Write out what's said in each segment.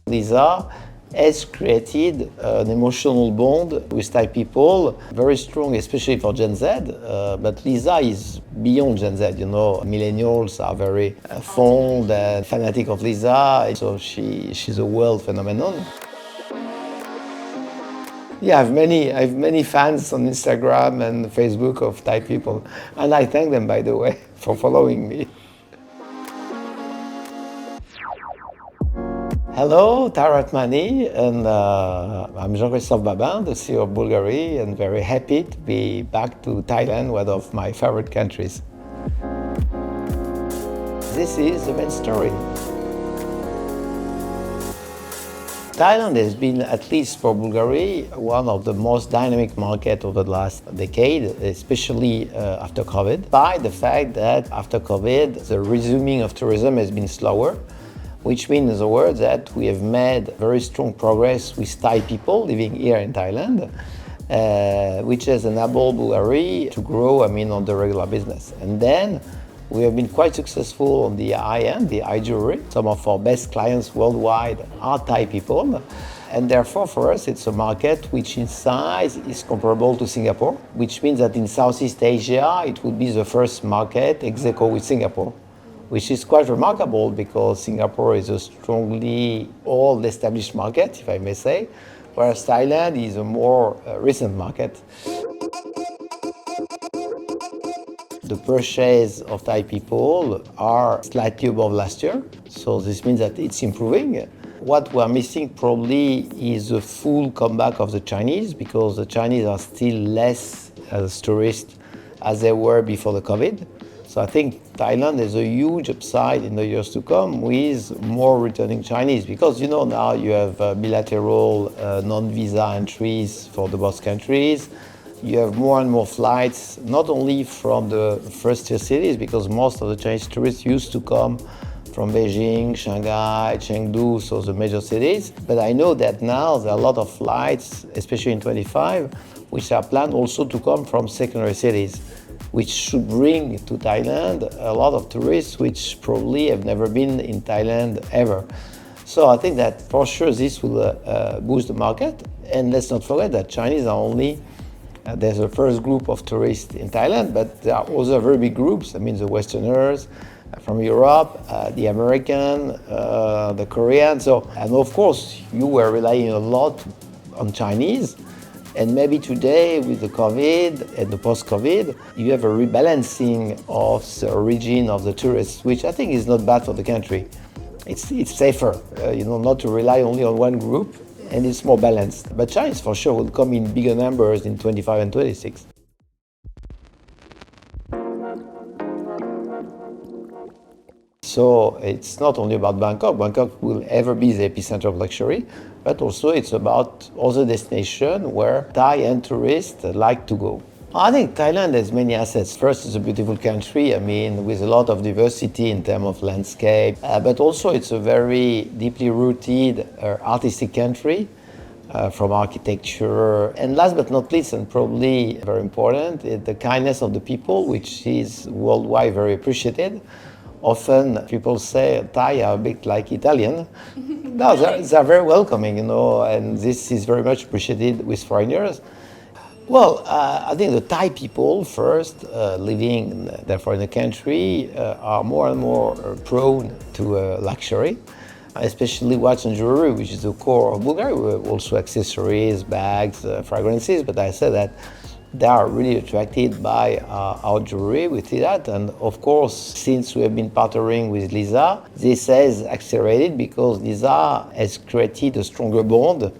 Lisa has created an emotional bond with Thai people, very strong, especially for Gen Z. But Lisa is beyond Gen Z, Millennials are very fond and fanatic of Lisa, so she's a world phenomenon. Yeah, I have many fans on Instagram and Facebook of Thai people, and I thank them, by the way, for following me. Hello, Taratmani, and I'm Jean-Christophe Babin, the CEO of Bulgari, and very happy to be back to Thailand, one of my favorite countries. This is the main story. Thailand has been, at least for Bulgari, one of the most dynamic markets over the last decade, especially after COVID, by the fact that after COVID, the resuming of tourism has been slower, which means, in other words, that we have made very strong progress with Thai people living here in Thailand, which has enabled Bulgari to grow, on the regular business. And then we have been quite successful on the high-end, the high jewelry. Some of our best clients worldwide are Thai people. And therefore, for us, it's a market which in size is comparable to Singapore, which means that in Southeast Asia, it would be the first market ex aequo with Singapore, which is quite remarkable because Singapore is a strongly old established market, if I may say, whereas Thailand is a more recent market. The purchase of Thai people are slightly above last year, so this means that it's improving. What we're missing probably is a full comeback of the Chinese, because the Chinese are still less as tourists as they were before the COVID. So I think Thailand has a huge upside in the years to come with more returning Chinese, because now you have bilateral non-visa entries for the both countries. You have more and more flights, not only from the first-tier cities, because most of the Chinese tourists used to come from Beijing, Shanghai, Chengdu, so the major cities. But I know that now there are a lot of flights, especially in 25, which are planned also to come from secondary cities, which should bring to Thailand a lot of tourists which probably have never been in Thailand ever. So I think that for sure this will boost the market. And let's not forget that Chinese are only there's a first group of tourists in Thailand, but there are also very big groups. The Westerners from Europe, the American, the Korean. And of course, you were relying a lot on Chinese. And maybe today, with the COVID and the post-COVID, you have a rebalancing of the origin of the tourists, which I think is not bad for the country. It's safer, not to rely only on one group. And it's more balanced. But Chinese for sure will come in bigger numbers in 25 and 26. So it's not only about Bangkok. Bangkok will ever be the epicenter of luxury, but also it's about other destinations where Thai and tourists like to go. I think Thailand has many assets. First, it's a beautiful country, with a lot of diversity in terms of landscape, but also it's a very deeply rooted artistic country, from architecture. And last but not least, and probably very important, is the kindness of the people, which is worldwide very appreciated. Often people say Thai are a bit like Italian. No, they're very welcoming, and this is very much appreciated with foreigners. Well, I think the Thai people first, living therefore in the country, are more and more prone to luxury, especially watch and jewelry, which is the core of Bulgari. Also accessories, bags, fragrances. But I said that they are really attracted by our jewelry. We see that, and of course, since we have been partnering with Lisa, this has accelerated because Lisa has created a stronger bond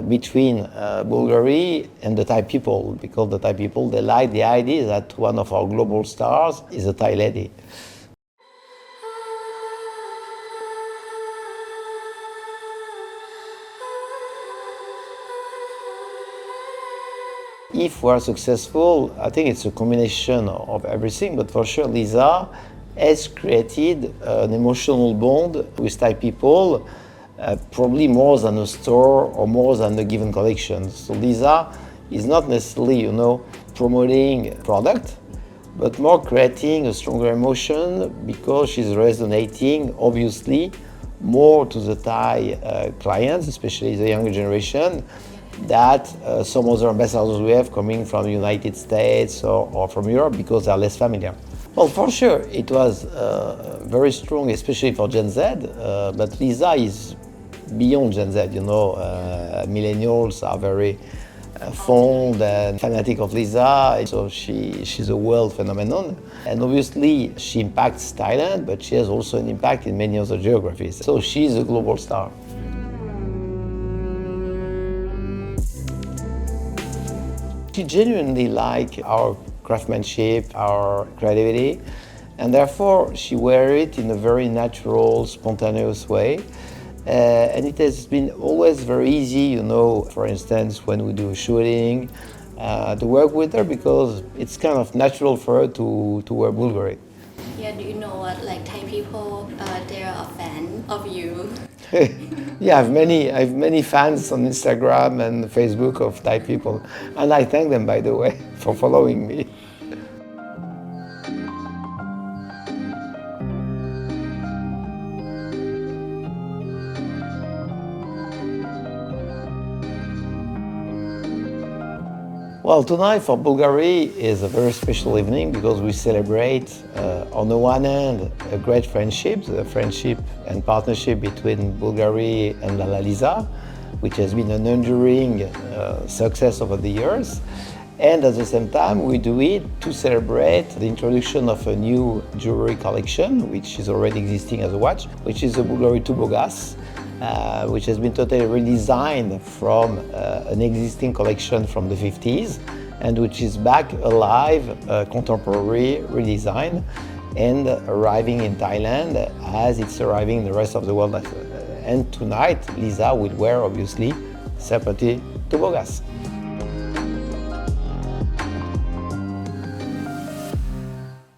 between Bulgari and the Thai people, because the Thai people, they like the idea that one of our global stars is a Thai lady. If we are successful, I think it's a combination of everything, but for sure Lisa has created an emotional bond with Thai people, probably more than a store or more than a given collection. So Lisa is not necessarily, promoting product, but more creating a stronger emotion because she's resonating, obviously, more to the Thai clients, especially the younger generation, that some other ambassadors we have coming from the United States or from Europe because they're less familiar. Well, for sure, it was very strong, especially for Gen Z, but Lisa is beyond Gen Z, you know. Millennials are very fond and fanatic of Lisa, so she's a world phenomenon. And obviously, she impacts Thailand, but she has also an impact in many other geographies. So she's a global star. She genuinely likes our craftsmanship, our creativity, and therefore she wears it in a very natural, spontaneous way. And it has been always very easy, you know, for instance, when we do a shooting, to work with her because it's kind of natural for her to wear Bulgari. Yeah, do you know what, like Thai people, they're a fan of you? Yeah, I have many fans on Instagram and Facebook of Thai people, and I thank them, by the way, for following me. Well, tonight for Bulgari is a very special evening because we celebrate, on the one hand, a great friendship, the friendship and partnership between Bulgari and Lisa, which has been an enduring success over the years. And at the same time, we do it to celebrate the introduction of a new jewelry collection, which is already existing as a watch, which is the Bulgari Tubogas. Which has been totally redesigned from an existing collection from the 50s and which is back alive, contemporary redesign and arriving in Thailand as it's arriving in the rest of the world. And tonight, Lisa will wear, obviously, Separati Tubogas.